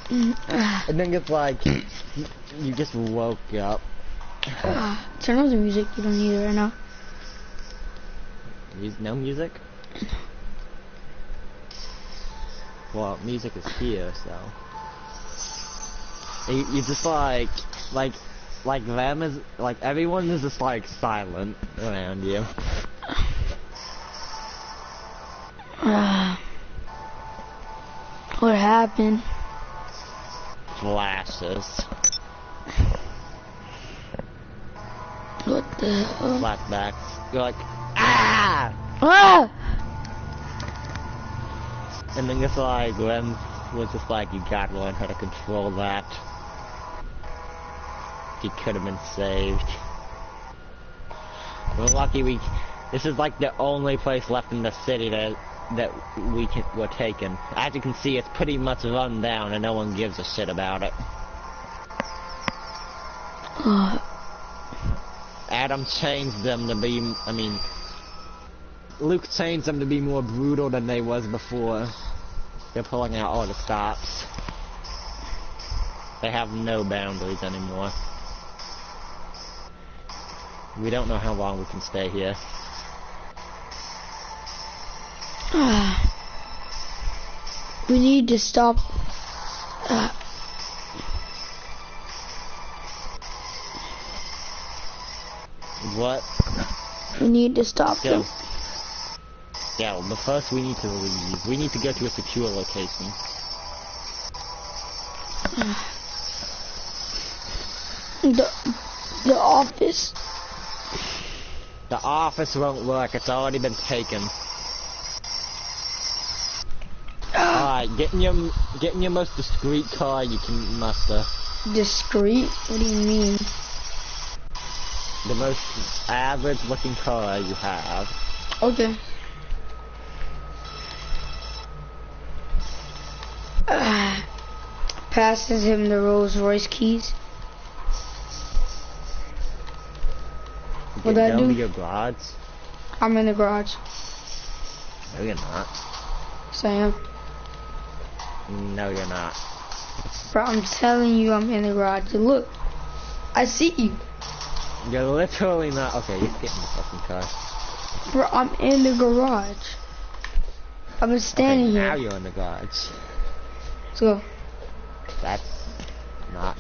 And then it's like, you just woke up. Turn off the music, you don't need it right now. No music? Well, music is here, so. You just like them is, like everyone is just like silent around you. What happened? Flashes. What the hell? Flashbacks. You're like, ah! Ah! And then it's like, Glenn was just like, you gotta learn how to control that. He could have been saved. We're lucky this is like the only place left in the city that we're taken. As you can see, it's pretty much run down and no one gives a shit about it. Adam changed them to be, Luke changed them to be more brutal than they was before. They're pulling out all the stops. They have no boundaries anymore. We don't know how long we can stay here. We need to stop. What? We need to stop them. Yeah, well, but first we need to leave. We need to go to a secure location. The office. The office won't work. It's already been taken. Alright, get in your most discreet car you can muster. Discreet? What do you mean? The most average looking car you have. Okay. Passes him the Rolls Royce keys. What do I do? Down to your garage. I'm in the garage. No, you're not. Yes, I am. No, you're not. Bro, I'm telling you I'm in the garage. Look, I see you. You're literally not. Okay, you get in the fucking car. Bro, I'm in the garage. I've been standing now here. You're in the garage. Let's go. That's not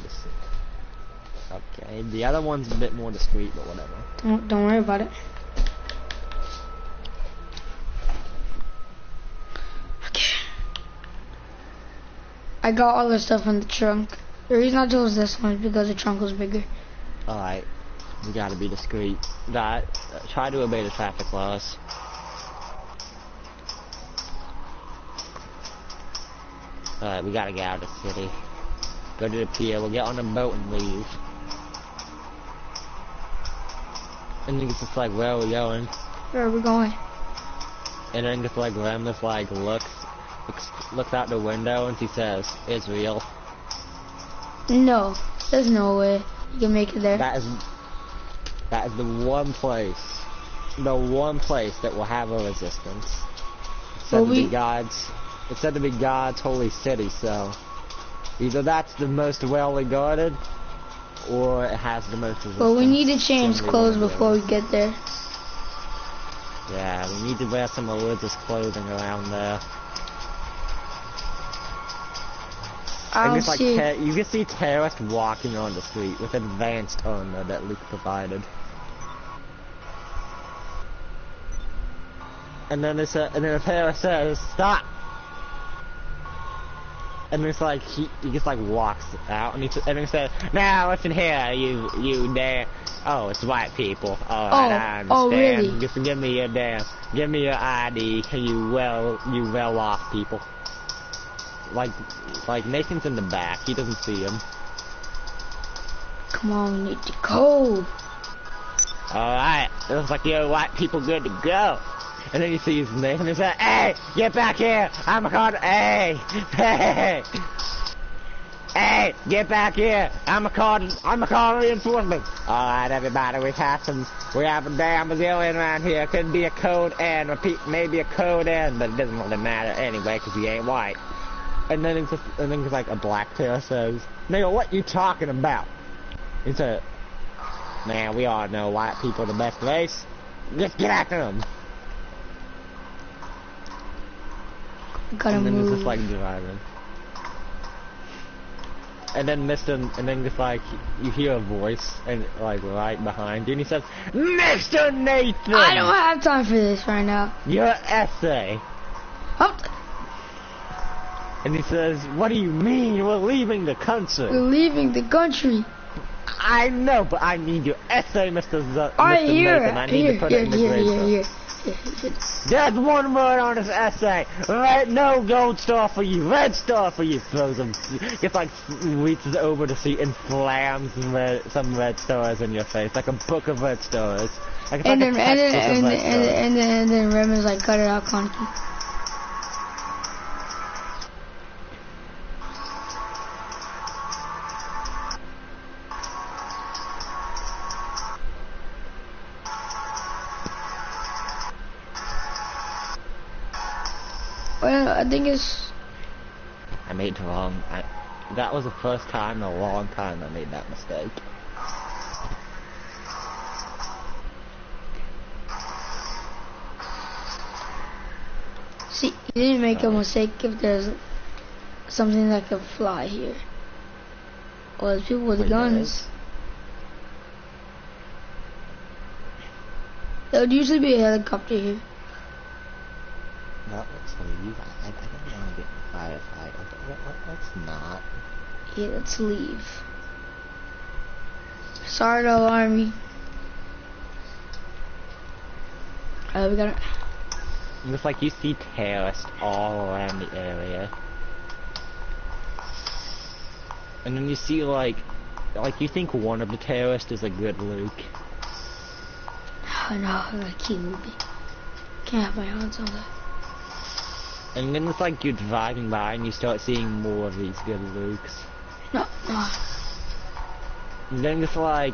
okay. The other one's a bit more discreet, but whatever. Don't worry about it. Okay. I got all the stuff in the trunk. The reason I chose this one is because the trunk was bigger. Alright. We gotta be discreet. Try to obey the traffic laws. Alright, we gotta get out of the city. Go to the pier, we'll get on a boat and leave. And then it's just like, where are we going? Where are we going? And then just like Rem just like looks out the window and he says, Israel. No, there's no way you can make it there. That is the one place that will have a resistance. It's said to be God's holy city, so either that's the most well regarded, or it has the most resistance. Well, we need to change clothes before we get there. Yeah, we need to wear some religious clothing around there. I'll see. You can see terrorists walking on the street with advanced armor that Luke provided. And then a terrorist says, "Stop!" And it's like he just like walks out, and he says, "Now listen here, you dare." Oh, it's white people. I understand. Oh, really? Just give me your ID, you well off people. Like Nathan's in the back. He doesn't see him. Come on, we need to go. Alright, it looks like you white people good to go. And then he sees Nathan and says, "Hey, get back here! I'm a car. Hey, get back here! I'm a car reinforcement." Alright, everybody, we have a damn Brazilian around here. Could be a code N, maybe a code N, but it doesn't really matter anyway, because he ain't white. And then it's like a black tail says, "Nigga, what you talking about?" He said, "Man, we all know white people are the best race. Just get after them." Gotta move. And then it's just like driving. And then just like, you hear a voice, and like right behind you, and he says, "Mr. Nathan! I don't have time for this right now. Your essay." Oh. And he says, "What do you mean we're leaving the country?" We're leaving the country. I know, but I need your essay, Mr. Alright, Nathan. I need to put it in the grade book. There's one word on this essay. No gold star for you. Red star for you. Throws him. Gets like reaches over the seat and slams some red stars in your face, like a book of red stars. Like and then Redmond's like, cut it out, Conky. Well, I think it's... I made it wrong. That was the first time in a long time I made that mistake. See, you didn't make a mistake if there's something that can fly here. Or there's people with guns. There would usually be a helicopter here. No, let's leave. I don't want to get in a firefight. Let's not. Yeah, let's leave. Sorry to alarm you. We gotta... Looks like you see terrorists all around the area. And then you see like you think one of the terrorists is a good Luke. Oh no, I gotta keep moving. Can't have my hands on that. And then it's like you're driving by and you start seeing more of these good Lukes. No. And then it's like,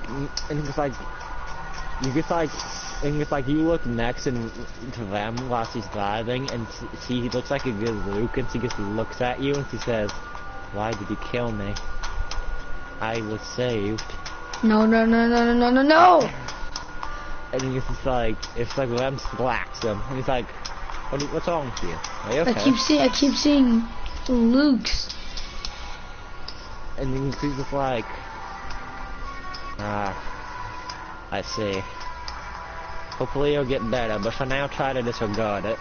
you look next and to them while she's driving, and he looks like a good Luke, and she just looks at you and she says, "Why did you kill me? I was saved." No. And it's just like, Rem slaps him, and he's like, what's wrong with you? Are you okay? I keep seeing Luke's. And then he's just like, I see. Hopefully you'll get better, but for now try to disregard it.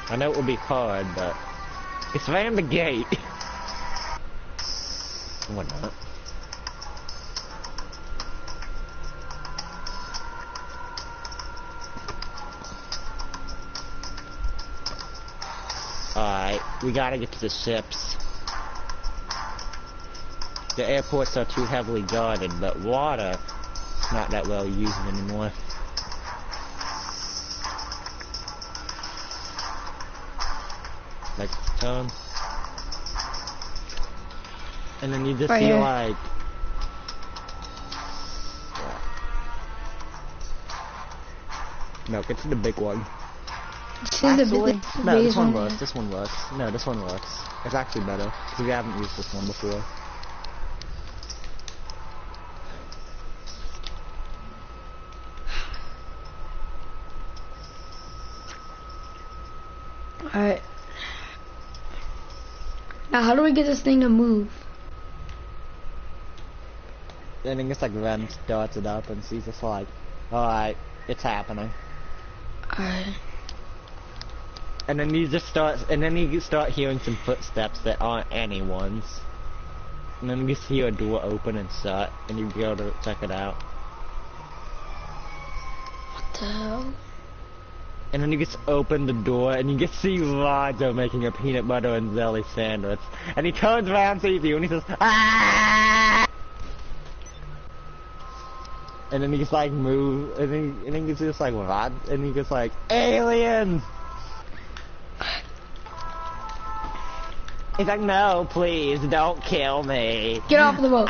I know it will be hard, but it's ran the gate. Or not. Alright, we gotta get to the ships. The airports are too heavily guarded, but water is not that well used anymore. Like turn. And then you just right see here. like... No, get to the big one. Actually, no, this one works. This one works. No, this one works. It's actually better because we haven't used this one before. Alright. Now, how do we get this thing to move? I think it's like Rem starts it up and she's just like, alright, it's happening. Alright. And then you start hearing some footsteps that aren't anyone's. And then you just hear a door open and shut, and you go to check it out. What the hell? And then you just open the door, and you just see Roger making a peanut butter and jelly sandwich. And he turns around, sees you, and he says, "Ah!" And then he just like move, and then he's just like, "What?" And he gets like, "Aliens!" He's like, "No, please, don't kill me. Get off the boat."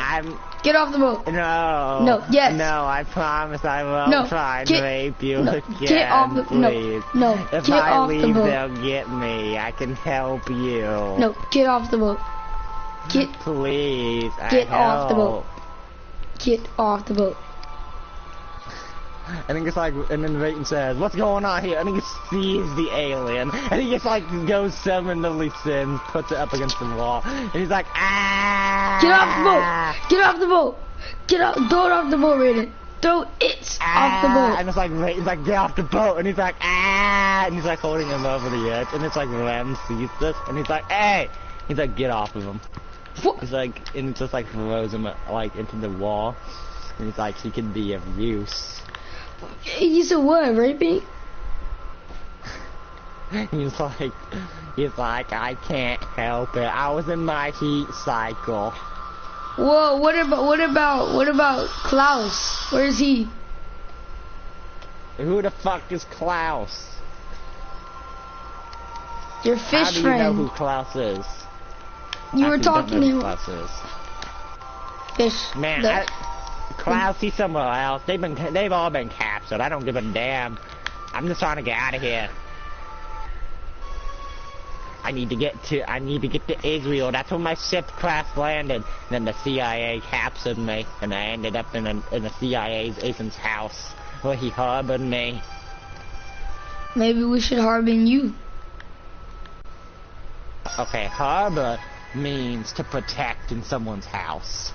Get off the boat. No. No. Yes. No, I promise I won't try and rape you again, get off the please. No. If Get I off leave, the boat. they'll get me. I can help you. No. Get off the boat. Please. Get off the boat. Get off the boat. And then it's like, and then Rayton says, "What's going on here?" And he sees the alien, and he just like goes seminally sins, puts it up against the wall, and he's like, "Ah!" Get off the boat! Get off the boat! Get off! Throw it off the boat, Rayton. Throw it off the boat. And it's like Rayton's like, "Get off the boat!" And he's like, "Ah!" And he's like holding him over the edge, and it's like Rem sees this, and he's like, "Hey!" He's like, "Get off of him." What? He's like, and it just like throws him like into the wall, and he's like, "He can be of use." You said what, raping? He's like, "I can't help it. I was in my heat cycle." Whoa, what about Klaus? Where is he? Who the fuck is Klaus? Your fish How do you friend. know who Klaus is? You were talking to him. Klaus is. Fish. Man, Klaus, he's somewhere else. They've all been captured. I don't give a damn. I'm just trying to get out of here. I need to get to Israel. That's where my ship crash landed. Then the CIA captured me, and I ended up in the CIA's agent's house where he harbored me. Maybe we should harbor you. Okay, harbor means to protect in someone's house.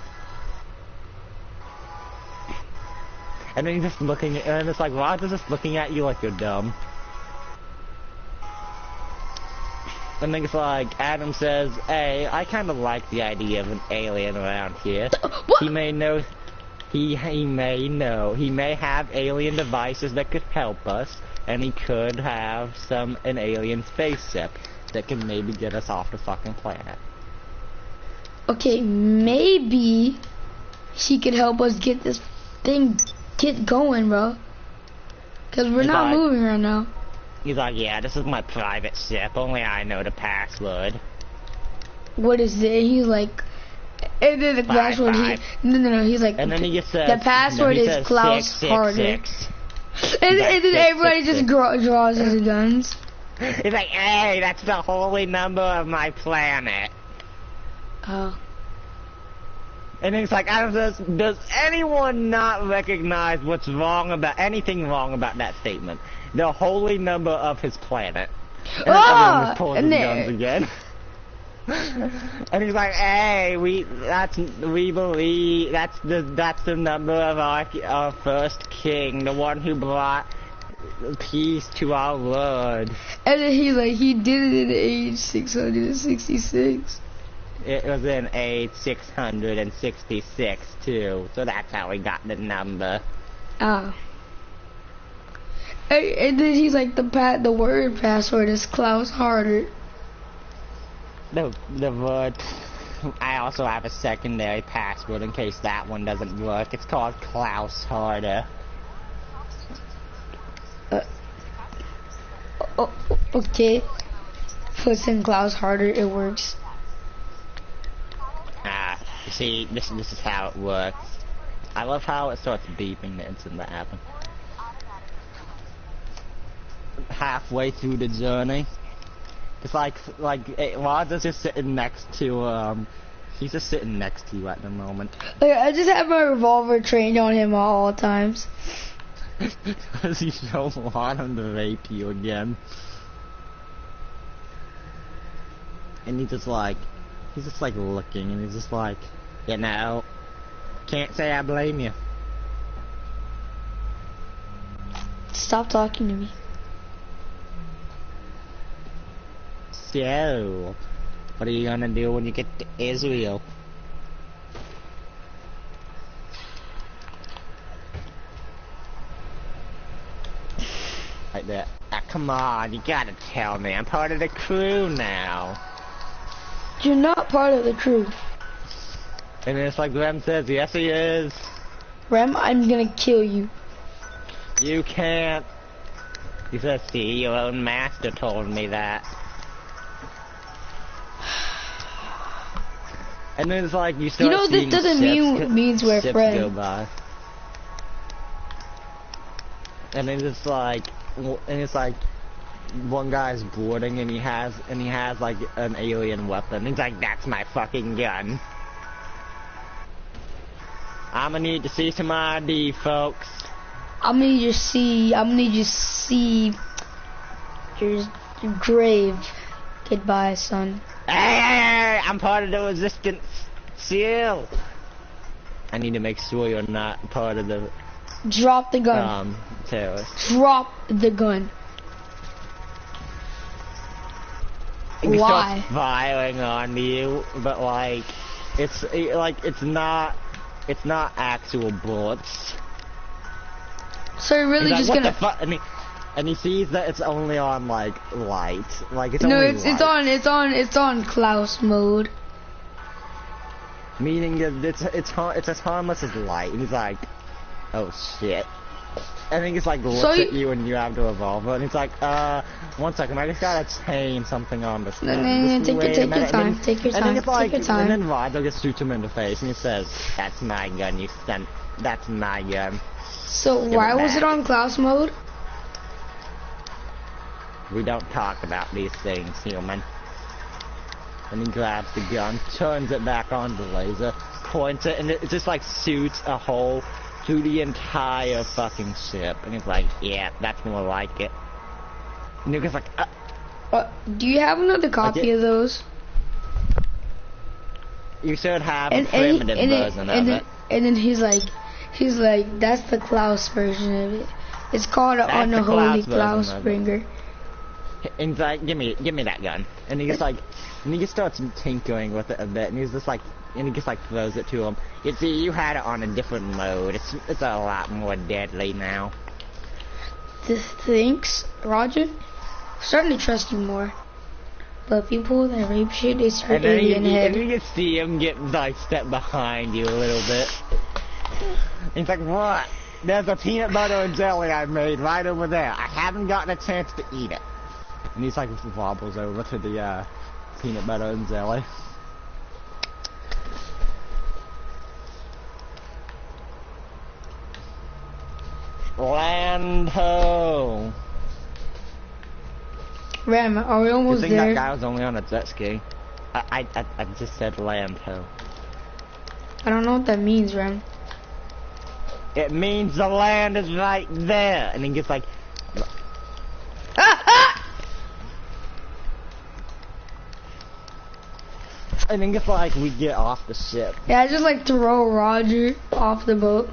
And then he's just looking at, and it's like, Roger's just looking at you like you're dumb. And then it's like, Adam says, "Hey, I kind of like the idea of an alien around here. What? He may know, he may have alien devices that could help us, and he could have an alien spaceship that can maybe get us off the fucking planet." Okay, maybe she could help us get this thing going, bro. Cause we're not moving right now. He's like, "Yeah, this is my private ship. Only I know the password." What is it? He's like, and then the password. No. He's like, and then he just says, the password is Klaus Harder. And then everybody just draws his guns. He's like, "Hey, that's the holy number of my planet." Oh. And it's like, Adam says, "Does anyone not recognize anything wrong about that statement? The holy number of his planet." And then everyone just pulls his guns again. And he's like, "Hey, we believe that's the number of our first king, the one who brought peace to our world." And then he's like, he did it in age 666. It was in age 666 too, so that's how we got the number. Oh. And then he's like, the word password is Klaus Harder. The word. I also have a secondary password in case that one doesn't work. It's called Klaus Harder. Okay. Puts in Klaus Harder, it works. You see, this is how it works. I love how it starts beeping the instant that happens. Halfway through the journey, it's like Roger's just sitting next to he's just sitting next to you at the moment. I just have my revolver trained on him at all times. Because you don't want him to rape you again. And he's just like looking, and he's just like, can't say I blame you. Stop talking to me. So, what are you gonna do when you get to Israel? Like that. Come on, you gotta tell me. I'm part of the crew now. You're not part of the crew. And it's like Rem says, yes he is. Rem, I'm gonna kill you. You can't. He says, see, your own master told me that. And then it's like you You start know, this seeing doesn't means we're ships go friends. by. And then it's like, one guy's boarding and he has like an alien weapon. He's like, that's my fucking gun. I'ma need to see some ID, folks. I'm gonna need you to see your grave. Goodbye, son. Hey, I'm part of the resistance. Seal. I need to make sure you're not part of the Drop the gun. terrorists. Drop the gun. He Why? starts firing on you, but like, it's not actual bullets. So you're really He's just like, gonna. what the fuck? And he sees that it's only on like light, like it's No, only it's light. it's on Klaus mode. Meaning that it's as harmless as light. And he's like, oh shit. I think it's like looks at you and you have to evolve, and it's like, 1 second, I just gotta change something on this thing. Take your time. Take your time. Like, Take your time. and then Roger just shoots him in the face, and he says, "That's my gun, you stunt. That's my gun." So why was it on Klaus mode? We don't talk about these things, human. And he grabs the gun, turns it back on the laser, points it, and it just like shoots a hole through the entire fucking ship. And he's like, yeah, that's more like it. And you're just like, Do you have another copy of those? You should have a primitive version of it. And then he's like, that's the Klaus version of it. It's called an Unholy Klaus Springer. And he's like, give me that gun. And he just like, and he just starts tinkering with it a bit, and he's just like, and he just like throws it to him. You see, you had it on a different mode. It's a lot more deadly now. Thanks, Roger. I'm starting to trust you more. But people that rape shit, they start alien head. And you can see him get like step behind you a little bit. He's like, what? There's a peanut butter and jelly I made right over there. I haven't gotten a chance to eat it. And he's like wobbles over to the peanut butter and jelly. Land ho! Ram, are we almost there? You think that guy was only on a jet ski? I just said land ho. I don't know what that means, Ram. It means the land is right there, and he gets like. And then it's like we get off the ship. Yeah, I just like throw Roger off the boat.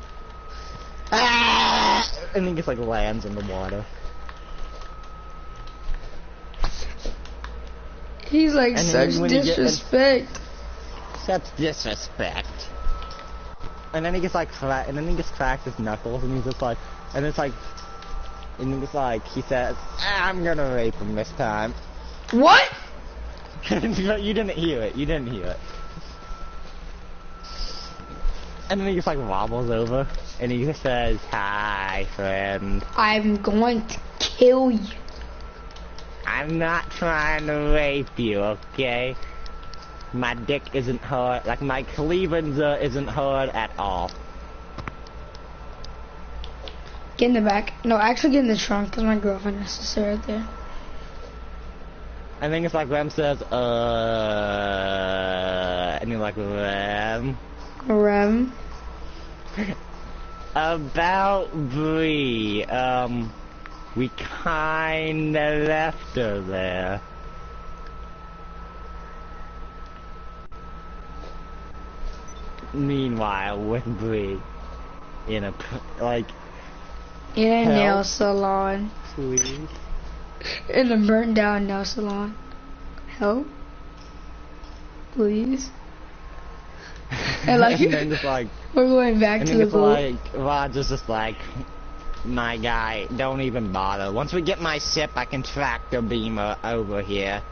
And then just like lands in the water. He's like, such disrespect. Such disrespect. And then he gets like cracks his knuckles, and he's just like, and it's like, and then it's like he says, I'm gonna rape him this time. What? You didn't hear it. You didn't hear it. And then he just like wobbles over, and he just says, "Hi, friend. I'm going to kill you." I'm not trying to rape you, okay? My dick isn't hard. Like my cleavage isn't hard at all. Get in the back. No, actually get in the trunk, because my girlfriend has to sit right there. I think it's like Rem says, and you're like, Rem? Rem? About Bree, we kinda left her there. Meanwhile, with Bree, in a, in a nail salon. Please. In a burnt down nail salon. Help? Please? And like, and then just like, we're going back to the boat. Like, Roger's just like, my guy, don't even bother. Once we get my ship, I can track the beamer over here.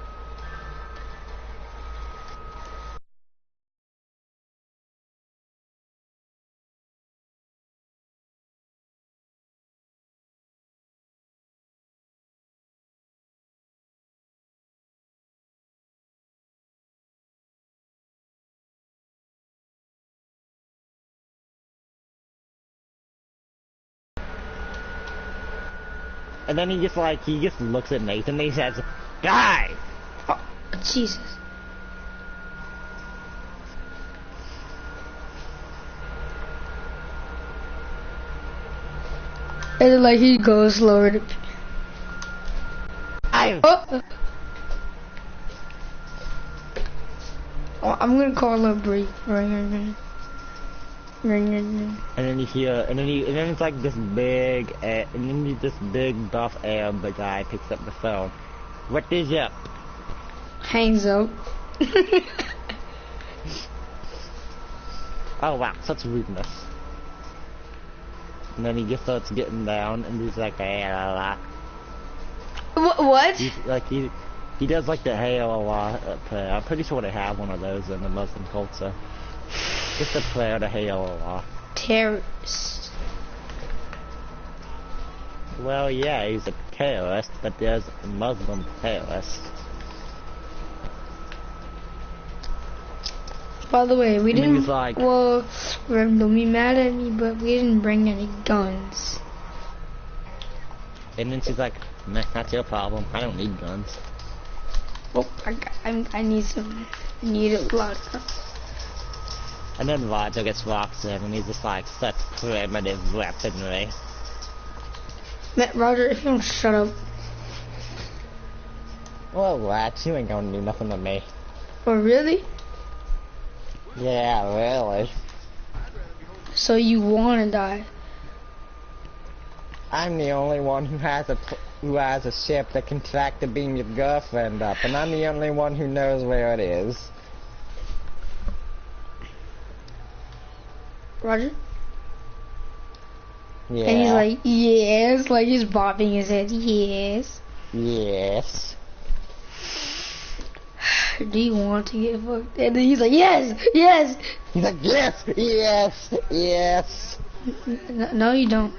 and then he just looks at Nathan and he says, "Die!" Oh, Jesus. And then, like, he goes slower to... Oh! Oh, I'm gonna call up Bree. Ring. And then you hear, and then it's like this big, this big buff Arab guy picks up the phone. What is up? Hangs up. Oh wow, such rudeness. And then he just starts getting down, and he's like, hey, la la. What? He's like, he does like the hey, la la prayer. I'm pretty sure they have one of those in the Muslim culture. Just a prayer to hey, la la. Terrorist. Well, yeah, he's a terrorist, but there's a Muslim terrorist. By the way, we didn't. Like, well, don't be mad at me, but we didn't bring any guns. And then she's like, "Meh, that's your problem. I don't need guns." Oh, I need some. I need a lot. And then Roger gets walks in, and he's just like, such primitive weaponry. Roger, if you don't shut up. Well, Latch, you ain't gonna do nothing to me. Oh, really? Yeah, really. So you wanna die? I'm the only one who has a ship that can track to beam your girlfriend up, and I'm the only one who knows where it is. Roger? Yeah. And he's like, yes, like he's bobbing his head, yes. Yes. Do you want to get fucked? And then he's like, yes, yes. He's like, yes, yes, yes. No, you don't.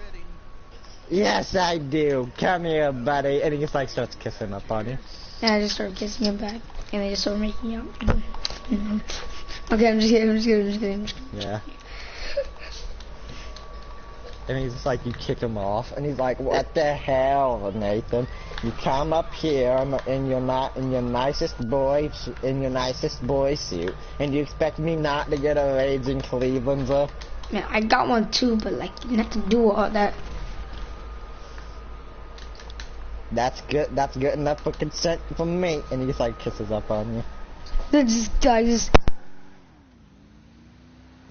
Yes, I do. Come here, buddy. And he just like starts kissing up on you. And I just start kissing him back, and they just start making out. Okay, I'm just kidding. Yeah. And he's just like, you kick him off, and he's like, what the hell, Nathan? You come up here in your nicest boy suit, and you expect me not to get a raging Clevelander? Man, I got one too, but like, you didn't have to do all that. That's good enough for consent from me. And he just like kisses up on you. This guy just...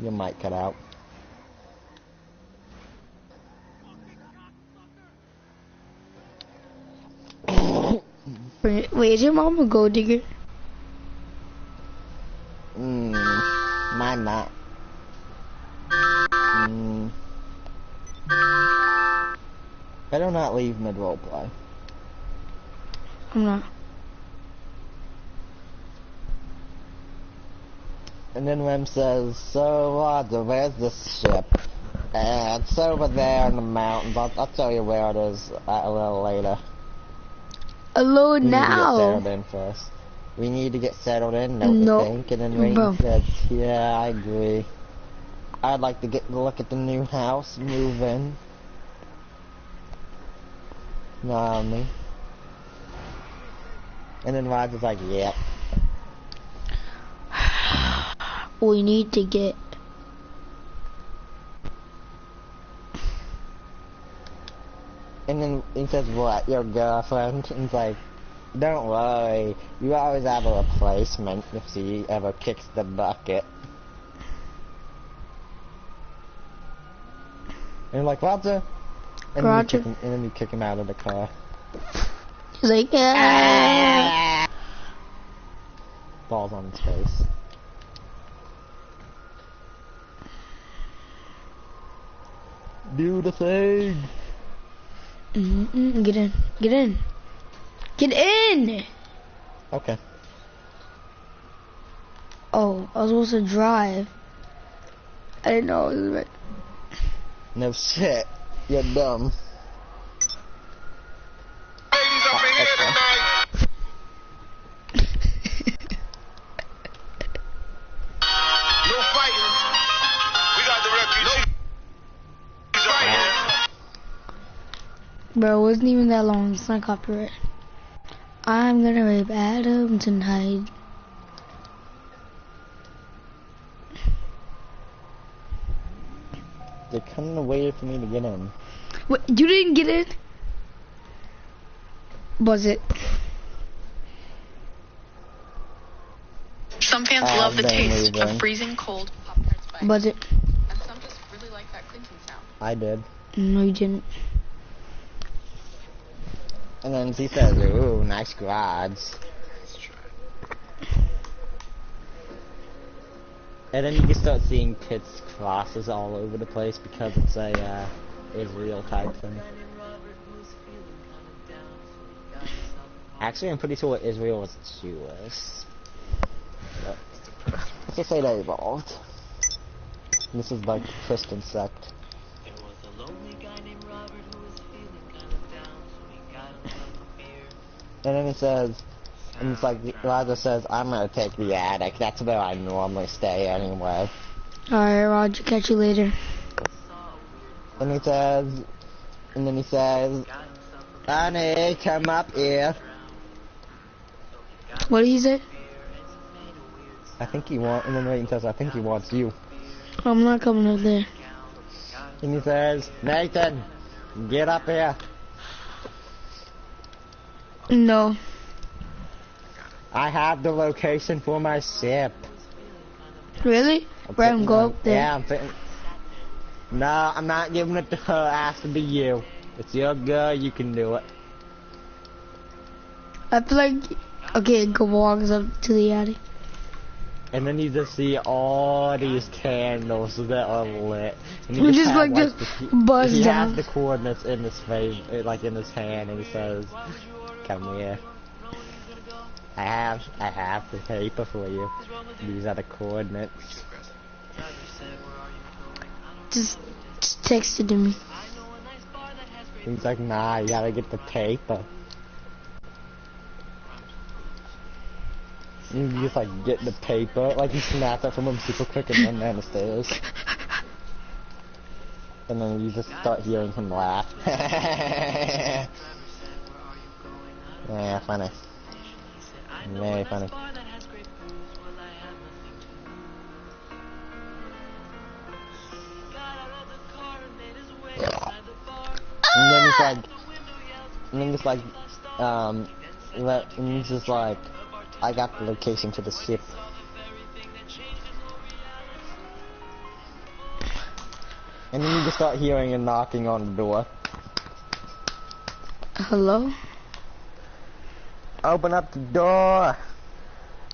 Your mic cut out. Wait, is your mom a gold digger? Mine not. Better not leave mid-roleplay. I'm not. And then Rem says, so Roger, where's this ship? It's over there in the mountains. I'll tell you where it is a little later. Hello now. We need to get settled in first. We need to get settled in, don't you think? And then Rain says, yeah, I agree. I'd like to get a look at the new house, move in. Know what I mean? And then Roger's like, yep. We need to get... And then he says, what, your girlfriend? And he's like, don't worry, you always have a replacement if she ever kicks the bucket. And I'm like, Roger. And Roger. Then you kick him out of the car. He's like, ah. Balls on his face. Do the thing. Get in. Get in. Get in! Okay. Oh, I was supposed to drive. I didn't know it was right. No shit. You're dumb. Bro, it wasn't even that long. It's not copyright. I'm gonna rape Adam tonight. They kind of waited for me to get in. What? You didn't get in? Was it? Some fans love the taste of freezing cold Pop-Tarts bites. Was it? And some just really like that clinking sound. I did. No, you didn't. And then he says, ooh, nice quads. And then you can start seeing Pitt's crosses all over the place because it's a Israel type thing. Actually, I'm pretty sure Israel was Jewish. But let's just say they evolved. This is like the Christian sect. There was a lonely guy named Robert who was feeling kind of down, so he got himself a beer. And then it says, and it's like Roger says, I'm gonna take the attic. That's where I normally stay anyway. Alright, Roger, catch you later. And he says, and then he says, honey, come up here. What did he say? I think he wants, and then Rayton says, I think he wants you. I'm not coming up there. And he says, Nathan, get up here. No. I have the location for my ship. Really? Bram, go up there. Yeah, I'm fitting. No, I'm not giving it to her. It has to be you. It's your girl. You can do it. I feel like, okay, go walks up to the attic. And then you just see all these candles that are lit. And We just have, like just the, buzz he down. has the coordinates in his face, like in his hand, and he says, "Come here. I have the paper for you. These are the coordinates." Just text it to me. He's like, "Nah, you gotta get the paper." You just like get the paper, like you snap it from him super quick and run down the stairs. And then you just start hearing him laugh. Yeah, funny. Very funny. And then he's like, and he's just like, I got the location to the ship. And then you just start hearing a knocking on the door. Hello? Open up the door!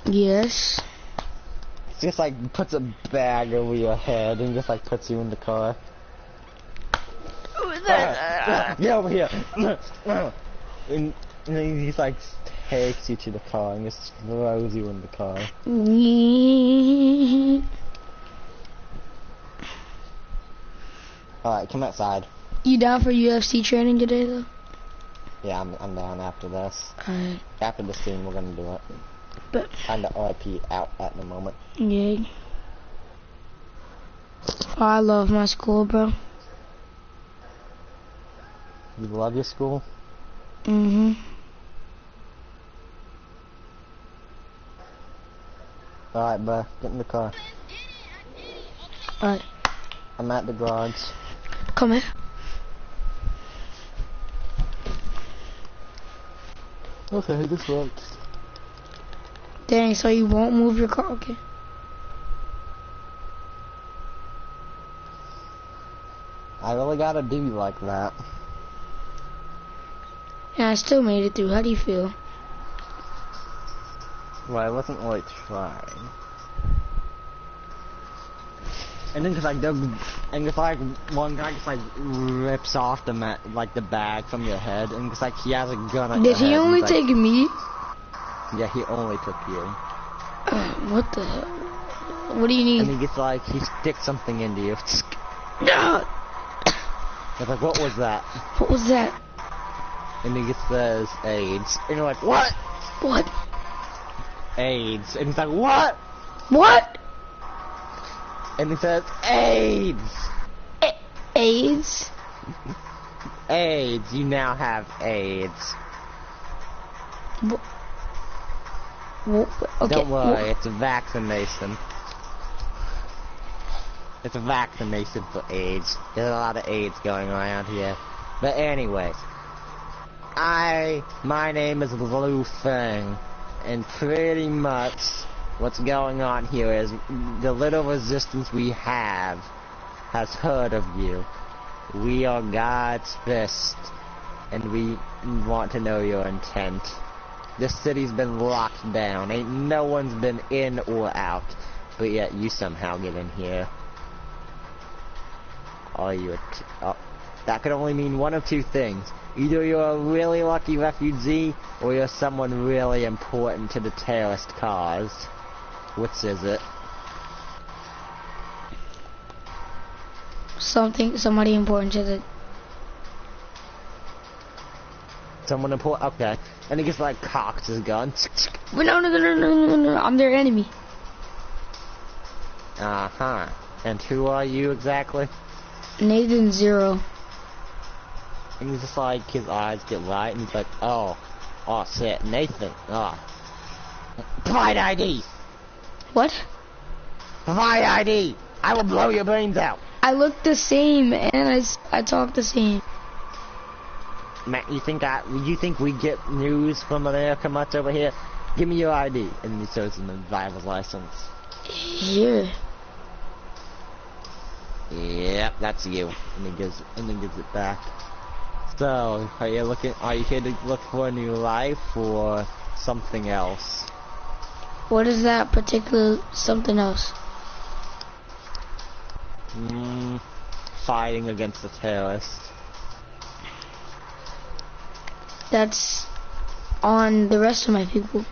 Yes. It's just like puts a bag over your head and just like puts you in the car. Get over here! And then he just like takes you to the car and just throws you in the car. Alright, come outside. You down for UFC training today though? Yeah, I'm down after this. Alright. After this team, we're gonna do it. But Kinda RP out at the moment. yeah. Oh, I love my school, bro. You love your school? Mhm. Alright, bro, get in the car. Alright. I'm at the garage. Come here. Okay, this works. Dang, so you won't move your car? Okay. I really gotta do you like that. And I still made it through. How do you feel? Well, I wasn't really trying. And then just like one guy just like rips off the the bag from your head, and just like he has a gun at Did your he head, only and take me? Yeah, he only took you. What the hell? What do you need? And he gets like he sticks something into you. It's like, what was that? What was that? And he says AIDS, and you're like, what? What? AIDS, and he's like, what? What? And he says, AIDS! AIDS? AIDS. You now have AIDS. Okay. Don't worry, it's a vaccination. It's a vaccination for AIDS. There's a lot of AIDS going around here. But anyways, my name is Blue Fang, and pretty much what's going on here is the little resistance we have has heard of you. We are God's fist, and we want to know your intent. This city's been locked down. Ain't no one's been in or out, but yet you somehow get in here. Are you that could only mean one of two things. Either you're a really lucky refugee, or you're someone really important to the terrorist cause. Which is it? Somebody important to the... Someone important? Okay. And he gets like cocks his gun. No, I'm their enemy. Uh-huh. And who are you exactly? Nathan Zero. And he's just like, his eyes get light, and he's like, oh shit, Nathan, Provide ID! What? Provide ID! I will blow your brains out! I look the same, and I talk the same. Matt, you think we get news from America much over here? Give me your ID. And he shows him a driver's license. Here. Yep, that's you. And he gives it back. So, are you here to look for a new life or something else? What is that particular something else? Fighting against the terrorists. That's on the rest of my people.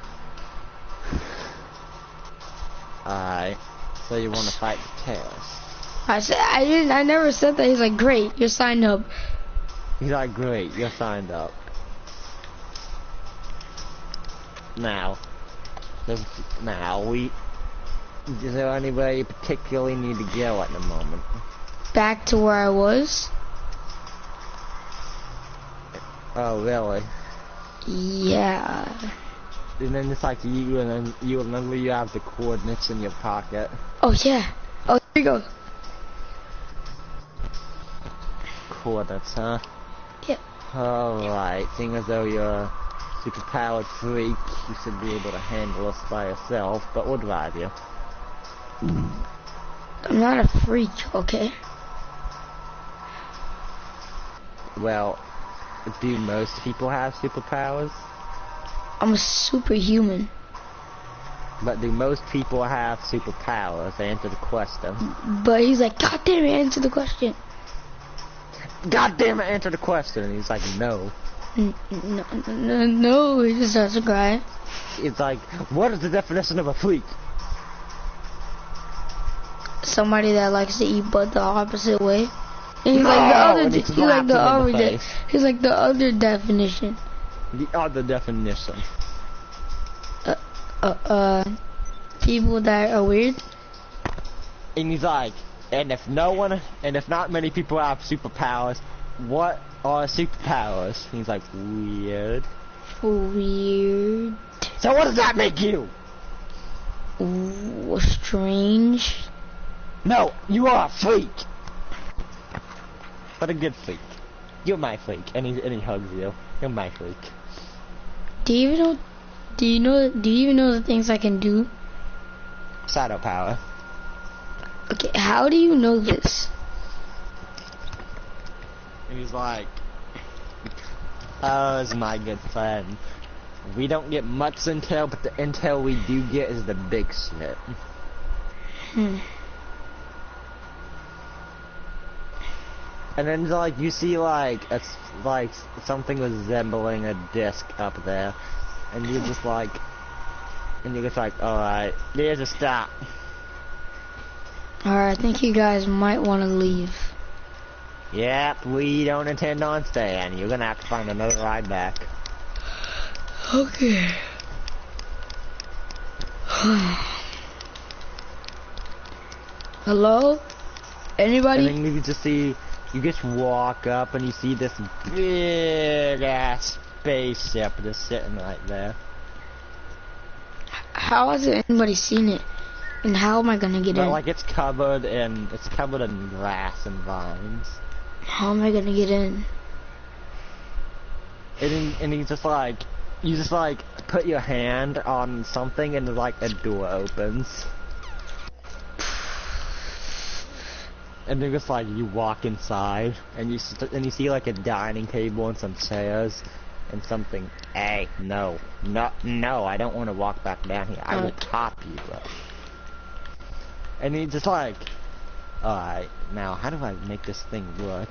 Alright. So you want to fight the terrorists? I never said that. He's like, great, you're signed up. He's like, great, you're signed up. Now, is there anywhere you particularly need to go at the moment? Back to where I was? Oh, really? Yeah. And then it's like you remember you have the coordinates in your pocket. Oh, yeah. Oh, here we go. Coordinates, huh? Yep. Alright, seeing as though you're a superpowered freak, you should be able to handle us by yourself, but we'll drive you. I'm not a freak, okay? Well, do most people have superpowers? I'm a superhuman. But do most people have superpowers? Answer the question. But he's like, God damn it, answer the question. God damn it, answer the question. And he's like, no. No, he just starts to cry. It's like, what is the definition of a freak? Somebody that likes to eat but the opposite way. And he's like the other. He's like the other definition. The other definition. People that are weird. And he's like, and if not many people have superpowers, what are superpowers? And he's like, weird. Weird. So what does that make you? Ooh, strange. No, you are a freak. But a good freak. You're my freak. And he hugs you. You're my freak. Do you even know the things I can do? Shadow power. Okay, how do you know this? And he's like, oh, it's my good friend. We don't get much intel, but the intel we do get is the big shit. And then like you see like something resembling a disc up there, and you're just like, alright, there's a stop. Alright, I think you guys might want to leave. Yep, we don't intend on staying. You're gonna have to find another ride back. Okay. Hello? Anybody? And then you just see You just walk up and you see this big ass spaceship just sitting right there. How has anybody seen it? And how am I gonna get in? Like it's covered in grass and vines. How am I gonna get in? And you just like put your hand on something and like a door opens. And then just like you walk inside and you see like a dining table and some chairs and something. Hey, no, I don't want to walk back down here. I will top you, bro. And he's just like, alright, now how do I make this thing work?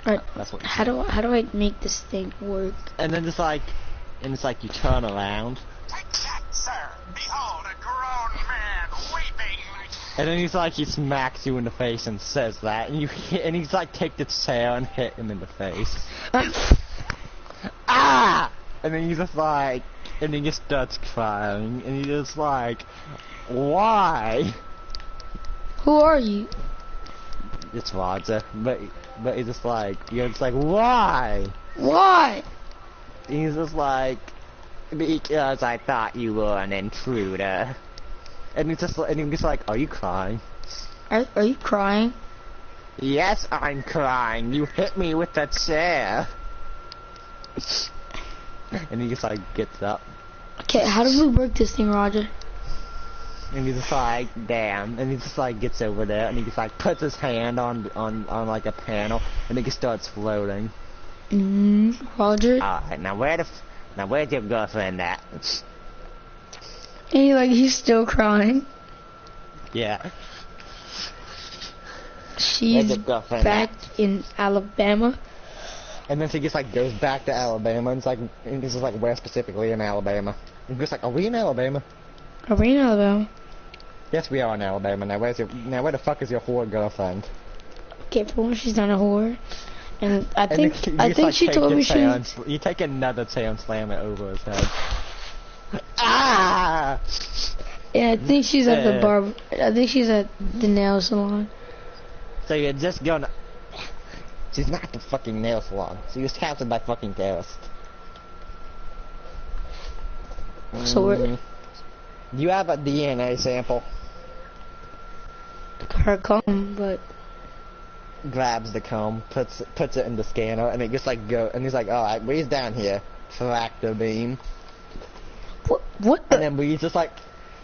Alright, how do I make this thing work? And then it's like you turn around. Take that, sir. Behold a grown man weeping like... And then he smacks you in the face and says that, and he's like, take the chair and hit him in the face. Ah! And then he's just like, and then he starts crying, and he's just like, why? Who are you? It's Roger, but he's just like, you're just like, why? Why? He's just like, because I thought you were an intruder. And he's just like, are you crying? Are you crying? Yes, I'm crying. You hit me with that chair. And he just like gets up. Okay, how do we work this thing, Roger? And he's just like, damn. And he just like gets over there and he just like puts his hand on like a panel and he just starts floating. Roger? Alright, now where's your girlfriend at? And he's still crying. Yeah. She's back in Alabama. And then she just like goes back to Alabama and this is like where specifically in Alabama. And just like, are we in Alabama? Are we in Alabama? Yes, we are in Alabama. Now where the fuck is your whore girlfriend? Okay, for one, she's not a whore. And I think she told me she... You take another chair and slam it over his head. Ah! Yeah, I think she's at the barber. I think she's at the nail salon. So you're just gonna... She's not at the fucking nail salon. She was captured by fucking terrorists. So we're... Do you have a DNA sample? Her comb, but... Grabs the comb, puts it in the scanner, and it just like and he's like, alright, Bree's down here. Tractor beam. What the? And then Bree's just like,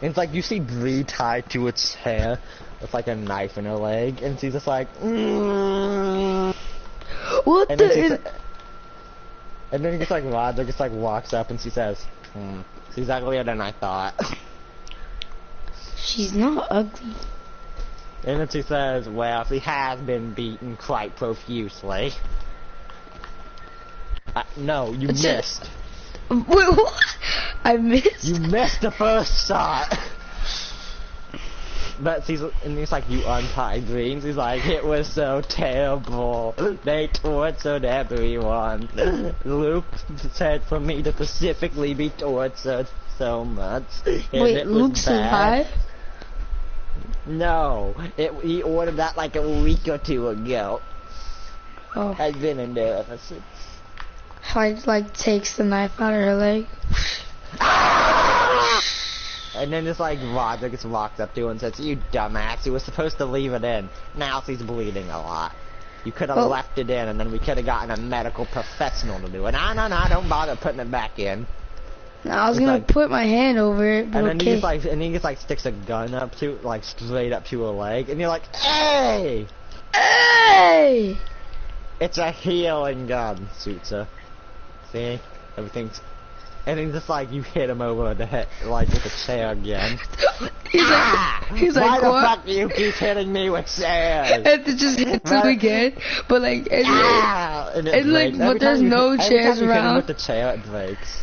and it's like you see Bree tied to its hair with like a knife in her leg, and she's just like, What and the? And then just like Roger just like walks up and she says, she's uglier than I thought. She's not ugly. And then she says, well, she has been beaten quite profusely. No, you missed. Wait, what? I missed? You missed the first shot. But and he's like, you untied dreams. He's like, it was so terrible. They tortured everyone. Luke said for me to specifically be tortured so much. Wait, Luke's alive? No, he ordered that like a week or two ago. Oh. I've been in there ever since. Like takes the knife out of her leg. And then just like Roger gets walked up to and says, you dumbass, you were supposed to leave it in. Now she's bleeding a lot. You could have left it in and then we could have gotten a medical professional to do it. No, don't bother putting it back in. No, I was gonna put my hand over it, but and then he just like sticks a gun up to, like straight up to her leg, and you're like, hey! Hey! It's a healing gun, Suitsa. See? Everything's... And then just like, you hit him over the head, like with a chair again. he's like, why the what? fuck do you keep hitting me with chairs? And it just hits him again, but like, and like, but there's no chairs around. Hit him with the chair, it breaks.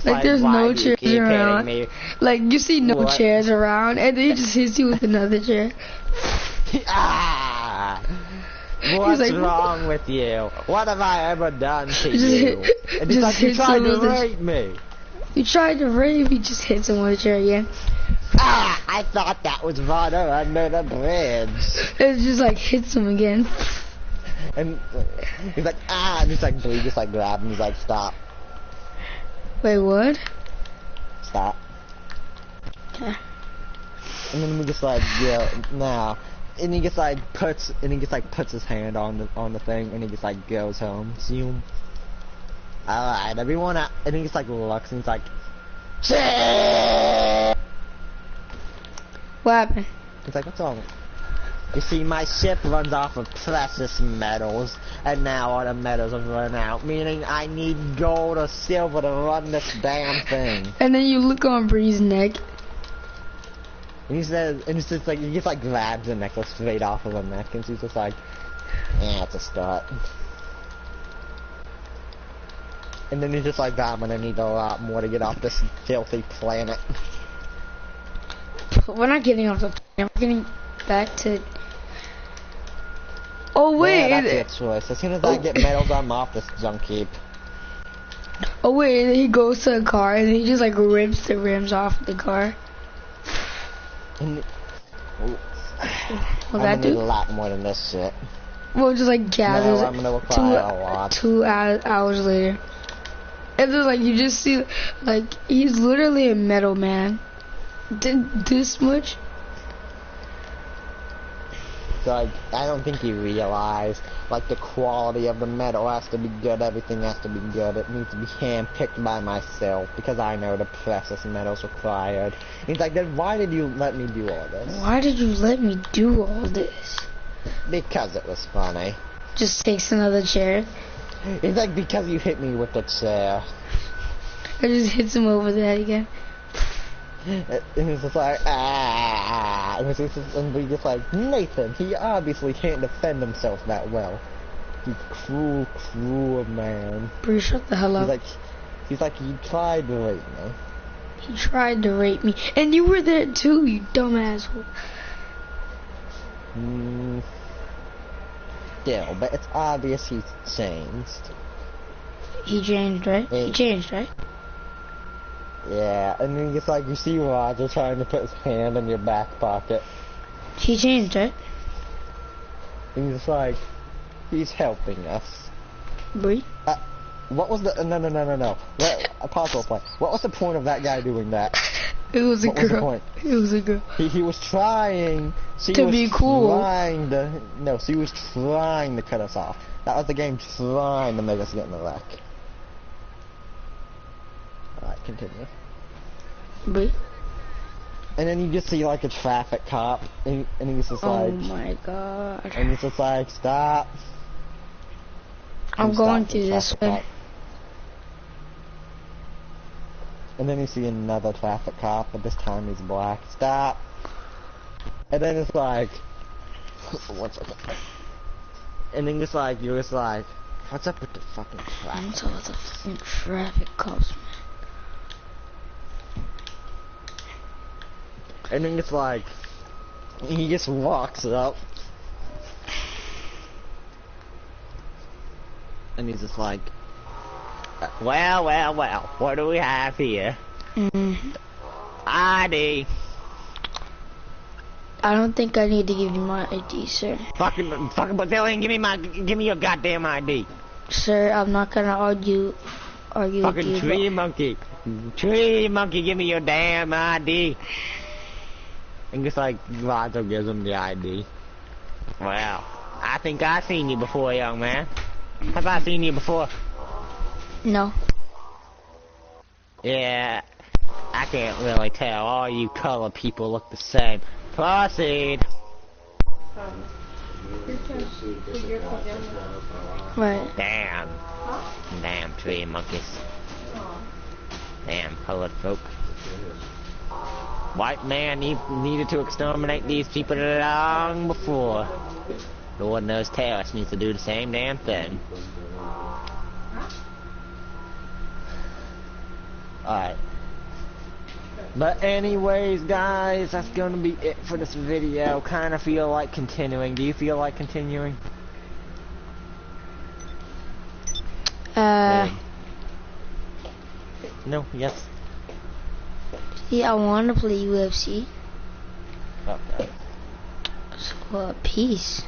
Like there's no chairs around. Like you see no chairs around, and then he just hits you with another chair. What's wrong with you? What have I ever done to you? And he's like, you tried to rape me. You tried to rape me, just hits him with a chair again. Ah! I thought that was water under the bridge. It just like hits him again. And he's like, ah! And he's like, Blue just like grabbed him. He's like, stop. Wait, what? Stop. Okay. And then we just like, yeah, now. And he just like puts his hand on the thing, and he just like goes home. Zoom. Alright, everyone out. And he just like looks, and he's like, shit! What happened? He's like, what's wrong? You see, my ship runs off of precious metals, and now all the metals have run out, meaning I need gold or silver to run this damn thing. And then you look on Bree's neck. And he says, and it's just like, he just like grabs the necklace straight off of her neck, and she's just like, yeah, it's a start. And then he's just like, I'm gonna need a lot more to get off this filthy planet. We're not getting off the planet, we're getting back to... Oh wait! Yeah, that's your choice. As soon as I get metals, I'm off this junk heap. Oh wait, and then he goes to a car, and he just like rips the rims off the car. And Will I'm that gonna need do? a lot more than this shit. Well, just like gathers No, I'm gonna require a lot. 2 hours later. And then like you just see, like he's literally a metal man. Did this much? So, like, I don't think you realize, like, the quality of the metal has to be good, everything has to be good, it needs to be hand-picked by myself, because I know the precious metals required. He's like, then why did you let me do all this? Why did you let me do all this? Because it was funny. Just takes another chair. He's like, because you hit me with the chair. It just hits him over the head again. And he's just like, ah, and we're just like, Nathan, he obviously can't defend himself that well. He's cruel, cruel man. Bree, shut the hell up. He's like, he tried to rape me. He tried to rape me. And you were there too, you dumb asshole. Still, but it's obvious he's changed. He changed, right? He changed, right? Yeah, and then it's like you see Roger trying to put his hand in your back pocket. He changed, right? And he's like, he's helping us. Bree? What was the, no. Pause play. What was the point of that guy doing that? It was a girl. What was the girl. point? It was a girl. He was trying, to be cool. She was trying to cut us off. That was the game trying to make us get in the wreck. Alright, continue. Bree? And then you just see like a traffic cop, and he's just like... Oh my god. And he's just like, stop. I'm going to this way. Cop. And then you see another traffic cop, but this time he's black. Stop. And then it's like... What's up? And then it's like, you're just like, what's up with the fucking traffic? What's up with the fucking traffic cops, man? And then it's like, he just walks up. And he's just like, well, what do we have here? ID. I don't think I need to give you my ID, sir. Fucking Brazilian, give me your goddamn ID. Sir, I'm not gonna argue with you. Fucking tree monkey, give me your damn ID. And just like, Roger gives him the ID. Well, I think I've seen you before, young man. Have I seen you before? No. Yeah, I can't really tell. All you color people look the same. Proceed. Right. Damn tree monkeys. Damn colored folk. White man needed to exterminate these people long before. Lord knows terrorists needs to do the same damn thing. Alright. But anyways, guys, that's gonna be it for this video. Kinda feel like continuing. Do you feel like continuing? No. No, yes. Yeah, I want to play UFC. Okay. So, peace.